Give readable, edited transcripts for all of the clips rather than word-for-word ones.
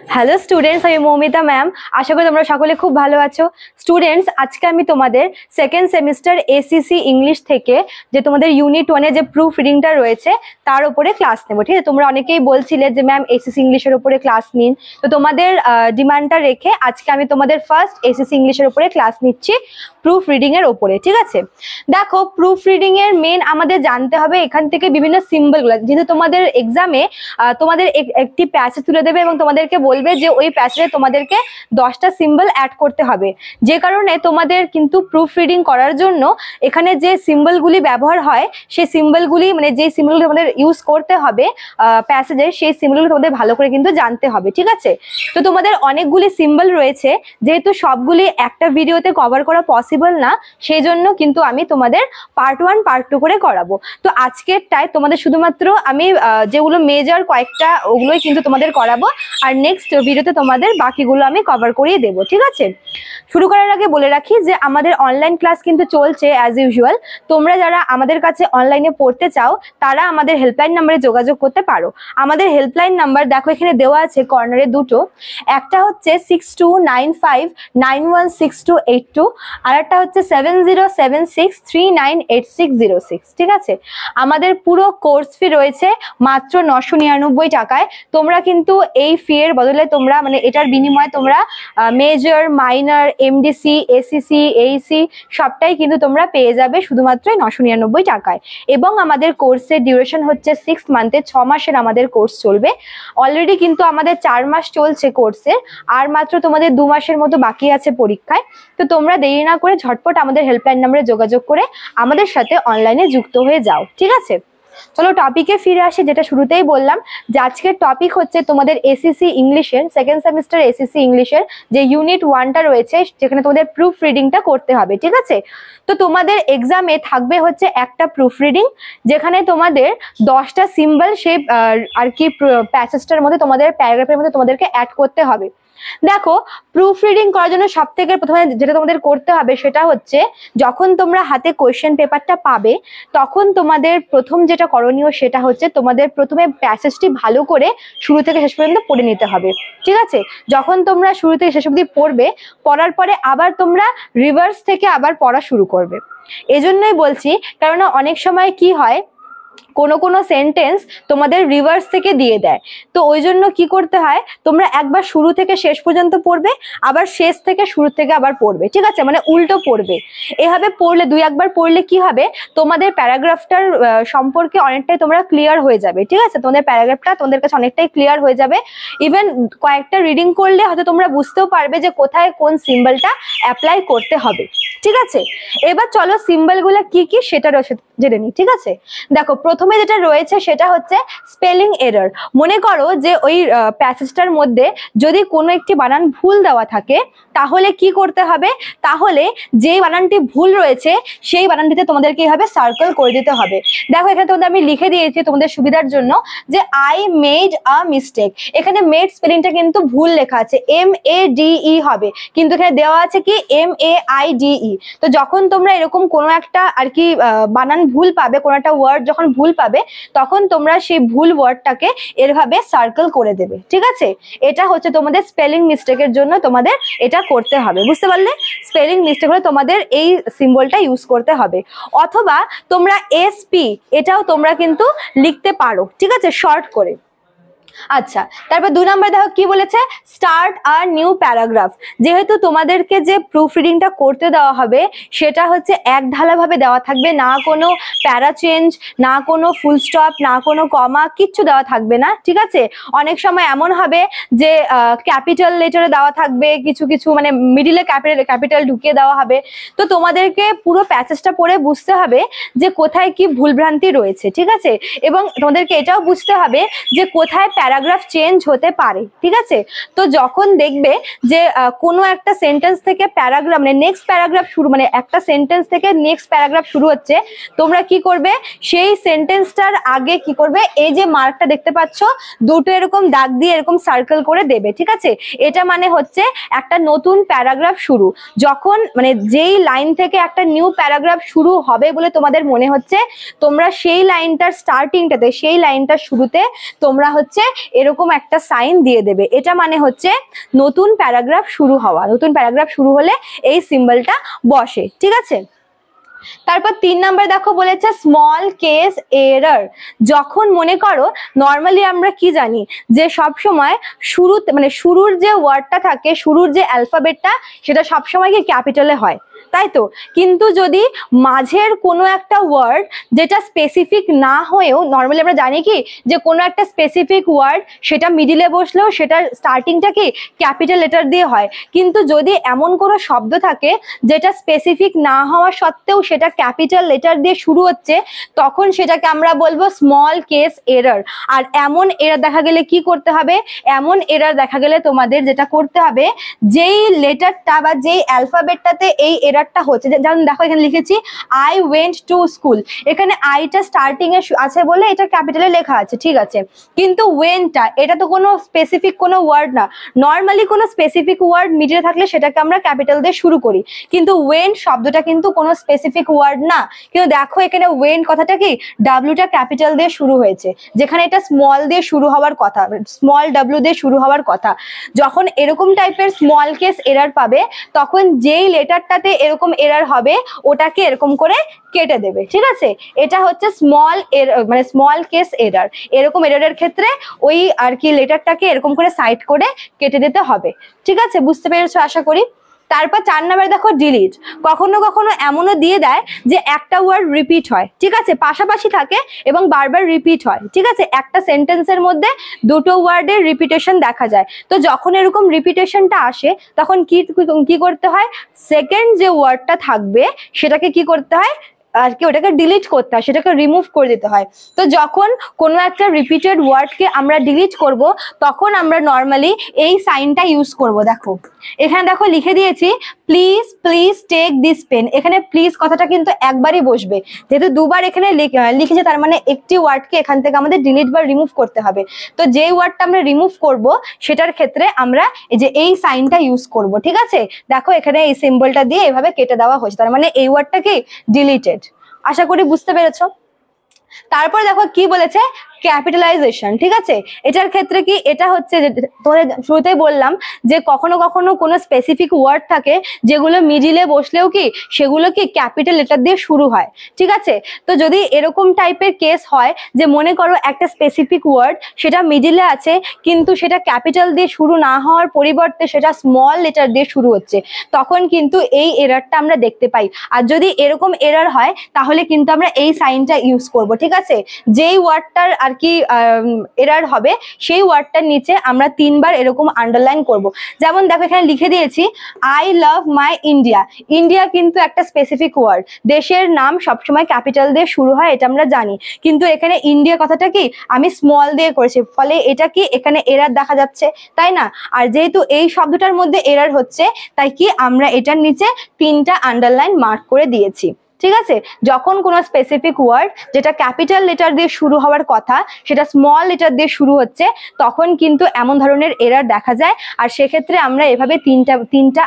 Hello students, আমি Moumita ma'am. আশা করি তোমরা সকলে খুব ভালো আছো। স্টুডেন্টস, আজকে আমি তোমাদের সেকেন্ড সেমিস্টার এসিসি ইংলিশ থেকে যে তোমাদের ইউনিট 1 এ যে প্রুফ রিডিংটা রয়েছে তার উপরে ক্লাস নেব। ঠিক আছে, তোমরা অনেকেই বলছিলে যে ম্যাম এসিসি ইংলিশের উপরে ক্লাস নিন, তো তোমাদের ডিমান্ডটা রেখে আজকে আমি তোমাদের ফার্স্ট এসিসি ইংলিশের উপরে ক্লাস নিচ্ছি, প্রুফ রিডিং এর উপরে। ঠিক আছে, দেখো প্রুফ রিডিং এর মেন আমাদের জানতে হবে এখান থেকে বিভিন্ন সিম্বলগুলো, যেহেতু তোমাদের এক্সামে তোমাদের একটি প্যাসেজ তুলে দেবে এবং তোমাদেরকে বলবে যে ওই প্যাসেজে তোমাদেরকে 10টা সিম্বল অ্যাড করতে হবে। যে কারণে তোমাদের কিন্তু প্রুফ রিডিং করার জন্য এখানে যে সিম্বলগুলি ব্যবহার হয় সেই সিম্বলগুলি মানে যে সিম্বলগুলি তোমাদের ইউজ করতে হবে প্যাসেজে, সেই সিম্বলগুলো তোমাদের ভালো করে কিন্তু জানতে হবে। ঠিক আছে, তো তোমাদের অনেকগুলি সিম্বল রয়েছে, যেহেতু সবগুলি একটা ভিডিওতে কভার করা পসিবল না, সেই জন্য কিন্তু আমি তোমাদের পার্ট 1 পার্ট 2 করে করাবো। তো আজকেরটায় তোমাদের শুধুমাত্র আমি যেগুলো মেজর কয়েকটা ওগুলোই কিন্তু তোমাদের করাবো, আর নেক্সট ভিডিওতে তোমাদের বাকিগুলো আমি কভার করিয়ে দেবো। ঠিক আছে, শুরু করার আগে বলে রাখি যে আমাদের অনলাইন ক্লাস কিন্তু চলছে অ্যাজ ইউজুয়াল। তোমরা যারা আমাদের কাছে অনলাইনে পড়তে চাও তারা আমাদের হেল্পলাইন নাম্বারে যোগাযোগ করতে পারো। আমাদের হেল্পলাইন নাম্বার দেখো এখানে দেওয়া আছে কর্নারে দুটো, একটা হচ্ছে 6295916282, আর একটা হচ্ছে 7076398606। ঠিক আছে, আমাদের পুরো কোর্স ফি রয়েছে মাত্র 999 টাকায়। তোমরা কিন্তু এই ফি এর বদলে তোমরা মানে এটার বিনিময়ে তোমরা major, minor, MDC, ACC, Aisi সবটাই কিন্তু তোমরা পেয়ে যাবে শুধুমাত্র 999 টাকায়। এবং আমাদের কোর্সের ডিউরেশন হচ্ছে 6 মান্থের, 6 মাসের আমাদের কোর্স চলবে। অলরেডি কিন্তু আমাদের 4 মাস চলছে কোর্সের, আর মাত্র তোমাদের 2 মাসের মতো বাকি আছে পরীক্ষায়। তো তোমরা দেরি না করে ঝটপট আমাদের হেল্পলাইন নাম্বারে যোগাযোগ করে আমাদের সাথে অনলাইনে যুক্ত হয়ে যাও। ঠিক আছে, চলো টপিকে ফিরে আসি। যেটা শুরুতেই বললাম যে আজকের টপিক হচ্ছে তোমাদের এসিসি ইংলিশের সেকেন্ড সেমিস্টার এসিসি ইংলিশের যে ইউনিট 1টা রয়েছে, যেখানে তোমাদের প্রুফ রিডিংটা করতে হবে। ঠিক আছে, তো তোমাদের এক্সামে থাকবে হচ্ছে একটা প্রুফ রিডিং, যেখানে তোমাদের 10টা সিম্বল সেই আর কি প্যাসেজটার মধ্যে তোমাদের প্যারাগ্রাফের মধ্যে তোমাদেরকে অ্যাড করতে হবে। দেখো, প্রুফ রিডিং করার জন্য সব থেকে প্রথমে যেটা তোমাদের করতে হবে সেটা হচ্ছে যখন তোমরা হাতে কোয়েশ্চেন পেপারটা পাবে তখন তোমাদের প্রথম যেটা করণীয় সেটা হচ্ছে তোমাদের প্রথমে প্যাসেজটি ভালো করে শুরু থেকে শেষ পর্যন্ত পড়ে নিতে হবে। ঠিক আছে, যখন তোমরা শুরু থেকে শেষ অবধি পড়বে, পড়ার পরে আবার তোমরা রিভার্স থেকে আবার পড়া শুরু করবে। এজন্যই বলছি, কারণ অনেক সময় কি হয় কোনো সেন্টেন্স তোমাদের রিভার্স থেকে দিয়ে দেয়, তো ওই জন্য কি করতে হয় তোমরা একবার শুরু থেকে শেষ পর্যন্ত পড়বে, আবার শেষ থেকে শুরু থেকে আবার পড়বে। ঠিক আছে, মানে উল্টো পড়বে। এভাবে পড়লে 2-1 বার পড়লে কি হবে তোমাদের প্যারাগ্রাফটার সম্পর্কে অনেকটাই তোমরা ক্লিয়ার হয়ে যাবে। ঠিক আছে, তোমাদের প্যারাগ্রাফটা তোমাদের কাছে অনেকটাই ক্লিয়ার হয়ে যাবে। ইভেন কয়েকটা রিডিং করলে হয়তো তোমরা বুঝতেও পারবে যে কোথায় কোন সিম্বলটা অ্যাপ্লাই করতে হবে। ঠিক আছে, এবার চলো সিম্বলগুলো কি কি সেটা জেনে নিই। ঠিক আছে, দেখো প্রথমে যেটা রয়েছে সেটা হচ্ছে স্পেলিং এরর। মনে করো যে ওই প্যাসেজটার মধ্যে যদি কোনো একটি বানান ভুল দেওয়া থাকে তাহলে কি করতে হবে, তাহলে যেই বানানটি ভুল রয়েছে সেই বানানটিতে তোমাদেরকে এইভাবে সার্কেল করে দিতে হবে। দেখো এখানে তোমাদের আমি লিখে দিয়েছি তোমাদের সুবিধার জন্য যে আই মেড আ মিস্টেক। এখানে মেড স্পেলিংটা কিন্তু ভুল লেখা আছে, MADE হবে, কিন্তু এখানে দেওয়া আছে কি MAIDE। তো যখন তোমরা এরকম কোনো একটা আর কি বানান ভুল পাবে, কোনো একটা ওয়ার্ড যখন ভুল পাবে, তখন তোমরা সেই ভুল ওয়ার্ডটাকে এরভাবে সার্কেল করে দেবে। ঠিক আছে, এটা হচ্ছে তোমাদের স্পেলিং মিস্টেকের জন্য তোমাদের এটা করতে হবে। বুঝতে পারলে, স্পেলিং মিস্টেক হলে তোমাদের এই সিম্বলটা ইউজ করতে হবে। অথবা তোমরা SP এটাও তোমরা কিন্তু লিখতে পারো। ঠিক আছে, শর্ট করে। আচ্ছা, তারপর 2 নম্বর দেখো কি বলেছে, স্টার্ট আ নিউ প্যারাগ্রাফ। যেহেতু তোমাদেরকে যে প্রুফ রিডিংটা করতে দেওয়া হবে সেটা হচ্ছে এক ঢালাভাবে দেওয়া থাকবে, না কোনো প্যারা চেঞ্জ, না কোনো ফুল স্টপ, না কোনো কমা, কিচ্ছু দেওয়া থাকবে না। ঠিক আছে, অনেক সময় এমন হবে যে ক্যাপিটাল লেটারে দেওয়া থাকবে, কিছু কিছু মানে মিডিলে ক্যাপিটাল ঢুকিয়ে দেওয়া হবে। তো তোমাদেরকে পুরো প্যাসেজটা পড়ে বুঝতে হবে যে কোথায় কি ভুলভ্রান্তি রয়েছে। ঠিক আছে, এবং তোমাদেরকে এটাও বুঝতে হবে যে কোথায় প্যারাগ্রাফ চেঞ্জ হতে পারে। ঠিক আছে, তো যখন দেখবে যে কোনো একটা সেন্টেন্স থেকে প্যারাগ্রাফ মানে নেক্সট প্যারাগ্রাফ শুরু, মানে একটা সেন্টেন্স থেকে নেক্সট প্যারাগ্রাফ শুরু হচ্ছে, তোমরা কি করবে সেই সেন্টেন্সটার আগে কি করবে, এই যে মার্কটা দেখতে পাচ্ছ দুটো এরকম দাগ দিয়ে এরকম সার্কেল করে দেবে। ঠিক আছে, এটা মানে হচ্ছে একটা নতুন প্যারাগ্রাফ শুরু। যখন মানে যেই লাইন থেকে একটা নিউ প্যারাগ্রাফ শুরু হবে বলে তোমাদের মনে হচ্ছে, তোমরা সেই লাইনটার স্টার্টিংটাতে, সেই লাইনটার শুরুতে তোমরা হচ্ছে এরকম একটা সাইন দিয়ে দেবে। এটা মানে হচ্ছে নতুন প্যারাগ্রাফ শুরু হওয়া। নতুন প্যারাগ্রাফ শুরু হলে এই সিম্বলটা বসে, ঠিক আছে। তারপর 3 নাম্বার দেখো বলেছে স্মল কেস এরর। যখন মনে করো নর্মালি আমরা কি জানি যে সব সময় শুরুতে মানে শুরুর যে ওয়ার্ডটা থাকে, শুরুর যে অ্যালফাবেটটা সেটা সব সময় কি ক্যাপিটালে হয়, তাই তো। কিন্তু যদি মাঝের কোনো একটা ওয়ার্ড যেটা স্পেসিফিক না হয়েও, নর্মালি আমরা জানি কি যে কোনো একটা স্পেসিফিক ওয়ার্ড সেটা মিডিলে বসলেও সেটার স্টার্টিংটা কি ক্যাপিটাল লেটার দিয়ে হয়, কিন্তু যদি এমন কোনো শব্দ থাকে যেটা স্পেসিফিক না হওয়া সত্ত্বেও সেটা ক্যাপিটাল লেটার দিয়ে শুরু হচ্ছে, তখন সেটাকে আমরা বলবো স্মল কেস এরর। আর এমন এরর দেখা গেলে কি করতে হবে, এমন এরর দেখা গেলে তোমাদের যেটা করতে হবে, যেই লেটারটা বা যেই অ্যালফাবেটটাতে এই এররটা হচ্ছে, যেমন দেখো এখানে লিখেছি আই ওয়েন্ট টু স্কুল, এখানে আইটা স্টার্টিং এ আছে বলে এটা ক্যাপিটালে লেখা আছে, ঠিক আছে। কিন্তু ওয়েনটা এটা তো কোনো স্পেসিফিক কোনো ওয়ার্ড না। নর্মালি কোনো স্পেসিফিক ওয়ার্ড মিডিলে থাকলে সেটাকে আমরা ক্যাপিটাল দিয়ে শুরু করি, কিন্তু ওয়েন শব্দটা কিন্তু কোনো স্পেসিফিক ওয়ার্ড না। কিন্তু দেখো এখানে ওয়েন কথাটা কি ডাব্লিউটা ক্যাপিটাল দিয়ে শুরু হয়েছে, যেখানে এটা স্মল দিয়ে শুরু হওয়ার কথা, স্মল ডাব্লিউ দিয়ে শুরু হওয়ার কথা। যখন এরকম টাইপের স্মল কেস এরর পাবে তখন যেই লেটারটাতে এরকম এরর হবে ওটাকে এরকম করে কেটে দেবে, ঠিক আছে। এটা হচ্ছে স্মল মানে স্মল কেস এরর। এরকম এররের ক্ষেত্রে ওই আর কি লেটারটাকে এরকম করে সাইড করে কেটে দিতে হবে, ঠিক আছে। বুঝতে পেরেছো আশা করি। তারপর 4 নাম্বার দেখো ডিলিট। কখনো কখনো এমনও দিয়ে দেয় যে একটা ওয়ার্ড রিপিট হয়, ঠিক আছে, পাশাপাশি থাকে এবং বারবার রিপিট হয়, ঠিক আছে। একটা সেন্টেন্সের মধ্যে দুটো ওয়ার্ডের রিপিটেশন দেখা যায়। তো যখন এরকম রিপিটেশনটা আসে তখন কি করতে হয়, সেকেন্ড যে ওয়ার্ডটা থাকবে সেটাকে কি করতে হয় আর কি ওটাকে ডিলিট করতে হয়, সেটাকে রিমুভ করে দিতে হয়। তো যখন কোনো একটা রিপিটেড ওয়ার্ডকে আমরা ডিলিট করব তখন আমরা নর্মালি এই সাইনটা ইউজ করব। দেখো এখানে দেখো লিখে দিয়েছি please please take this pen. এখানে প্লিজ কথাটা কিন্তু একবারই বসবে, যেহেতু দুবার এখানে লিখেছে তার মানে একটি ওয়ার্ডকে এখান থেকে আমাদের ডিলিট বা রিমুভ করতে হবে। তো যেই ওয়ার্ডটা আমরা রিমুভ করব সেটার ক্ষেত্রে আমরা এই সাইনটা ইউজ করব, ঠিক আছে। দেখো এখানে এই সিম্বলটা দিয়ে এভাবে কেটে দেওয়া হয়েছে, তার মানে এই ওয়ার্ডটা কি ডিলিটেড। আশা করি বুঝতে পেরেছো। তারপর দেখো কি বলেছে ক্যাপিটালাইজেশন, ঠিক আছে। এটার ক্ষেত্রে কি এটা হচ্ছে তোমাদের শুরুতেই বললাম যে কখনো কখনো কোনো স্পেসিফিক ওয়ার্ড থাকে যেগুলো মিডিলে বসলেও কি সেগুলো কি ক্যাপিটাল লেটার দিয়ে শুরু হয়, ঠিক আছে। তো যদি এরকম টাইপের কেস হয় যে মনে করো একটা স্পেসিফিক ওয়ার্ড সেটা মিডিলে আছে কিন্তু সেটা ক্যাপিটাল দিয়ে শুরু না হওয়ার পরিবর্তে সেটা স্মল লেটার দিয়ে শুরু হচ্ছে, তখন কিন্তু এই এররটা আমরা দেখতে পাই। আর যদি এরকম এরর হয় তাহলে কিন্তু আমরা এই সাইনটা ইউজ করব, ঠিক আছে। যেই ওয়ার্ডটার আর কি এরর হবে সেই ওয়ার্ডটার নিচে আমরা 3 বার এরকম আন্ডারলাইন করব। যেমন দেখো এখানে লিখে দিয়েছি I love my India. India কিন্তু একটা স্পেসিফিক ওয়ার্ড, দেশের নাম সবসময় ক্যাপিটাল দিয়ে শুরু হয় এটা আমরা জানি, কিন্তু এখানে ইন্ডিয়া কথাটা কি আমি স্মল দিয়ে করেছি, ফলে এটা কি এখানে এরর দেখা যাচ্ছে, তাই না। আর যেহেতু এই শব্দটার মধ্যে এরর হচ্ছে তাই কি আমরা এটার নিচে 3টা আন্ডারলাইন মার্ক করে দিয়েছি, ঠিক আছে। যখন কোনো স্পেসিফিক ওয়ার্ড যেটা ক্যাপিটাল লেটার দিয়ে শুরু হওয়ার কথা সেটা স্মল লেটার দিয়ে শুরু হচ্ছে তখন কিন্তু এমন ধরনের এরর দেখা যায়। আর সেক্ষেত্রে আমরা এভাবে তিনটা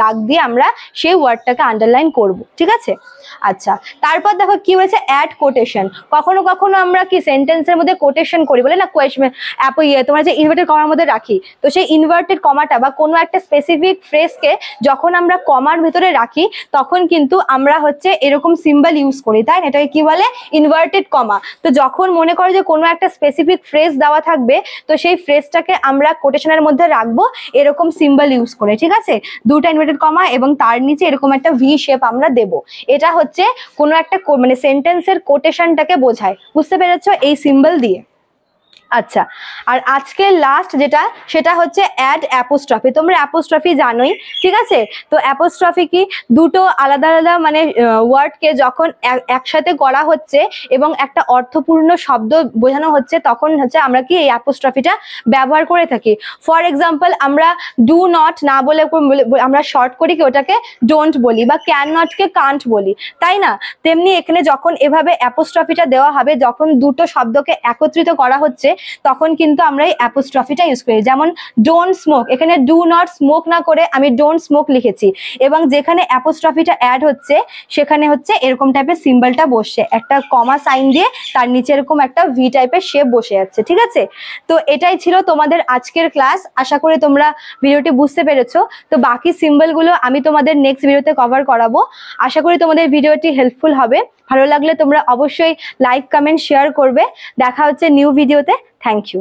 দাগ দিয়ে আমরা সেই ওয়ার্ডটাকে আন্ডারলাইন করব, ঠিক আছে। আচ্ছা তারপর দেখো কি হয়েছে অ্যাড কোটেশন। কখনো কখনো আমরা কি সেন্টেন্সের মধ্যে কোটেশন করি, বলে না কোয়েশ্চন তোমরা যে ইনভার্টেড কমার মধ্যে রাখি, তো সেই ইনভার্টেড কমাটা বা কোনো একটা স্পেসিফিক ফ্রেজকে যখন আমরা কমার ভিতরে রাখি তখন কিন্তু আমরা হচ্ছে এরকম সিম্বল ইউজ করি, তাই না। এটাকে কি বলে ইনভার্টেড কমা। তো যখন মনে করো যে কোনো একটা স্পেসিফিক ফ্রেজ দেওয়া থাকবে তো সেই ফ্রেজটাকে আমরা কোটেশনের মধ্যে রাখবো এরকম সিম্বল ইউজ করে, ঠিক আছে। 2টা ইনভার্টেড কমা এবং তার নিচে এরকম একটা ভি শেপ আমরা দেব। এটা হচ্ছে কোনো একটা মানে সেন্টেন্সের কোটেশনটাকে বোঝায়, বুঝতে পেরেছো এই সিম্বল দিয়ে। আচ্ছা আর আজকে লাস্ট যেটা সেটা হচ্ছে অ্যাড অ্যাপোস্ট্রফি। তোমরা অ্যাপোস্ট্রফি জানোই, ঠিক আছে। তো অ্যাপোস্ট্রফি কি দুটো আলাদা আলাদা মানে ওয়ার্ডকে যখন একসাথে করা হচ্ছে এবং একটা অর্থপূর্ণ শব্দ বোঝানো হচ্ছে তখন হচ্ছে আমরা কি এই অ্যাপোস্ট্রফিটা ব্যবহার করে থাকি। ফর এক্সাম্পল আমরা ডু নট না বলে আমরা শর্ট করি কি ওটাকে ডোন্ট বলি, বা ক্যান নটকে কান্ট বলি, তাই না। তেমনি এখানে যখন এভাবে অ্যাপোস্ট্রফিটা দেওয়া হবে যখন দুটো শব্দকে একত্রিত করা হচ্ছে তখন কিন্তু আমরা এই অ্যাপোস্ট্রফিটা ইউজ করি। যেমন ডোন্ট স্মোক, এখানে ডু নট স্মোক না করে আমি ডোন্ট স্মোক লিখেছি, এবং যেখানে অ্যাপোস্ট্রফিটা অ্যাড হচ্ছে সেখানে হচ্ছে এরকম টাইপের সিম্বলটা বসছে, একটা কমা সাইন দিয়ে তার নিচে এরকম একটা ভি টাইপের শেপ বসে যাচ্ছে। ঠিক আছে, তো এটাই ছিল তোমাদের আজকের ক্লাস। আশা করি তোমরা ভিডিওটি বুঝতে পেরেছো। তো বাকি সিম্বলগুলো আমি তোমাদের নেক্সট ভিডিওতে কভার করাবো। আশা করি তোমাদের ভিডিওটি হেল্পফুল হবে। ভালো লাগলে তোমরা অবশ্যই লাইক, কমেন্ট, শেয়ার করবে। দেখা হচ্ছে নিউ ভিডিওতে। Thank you.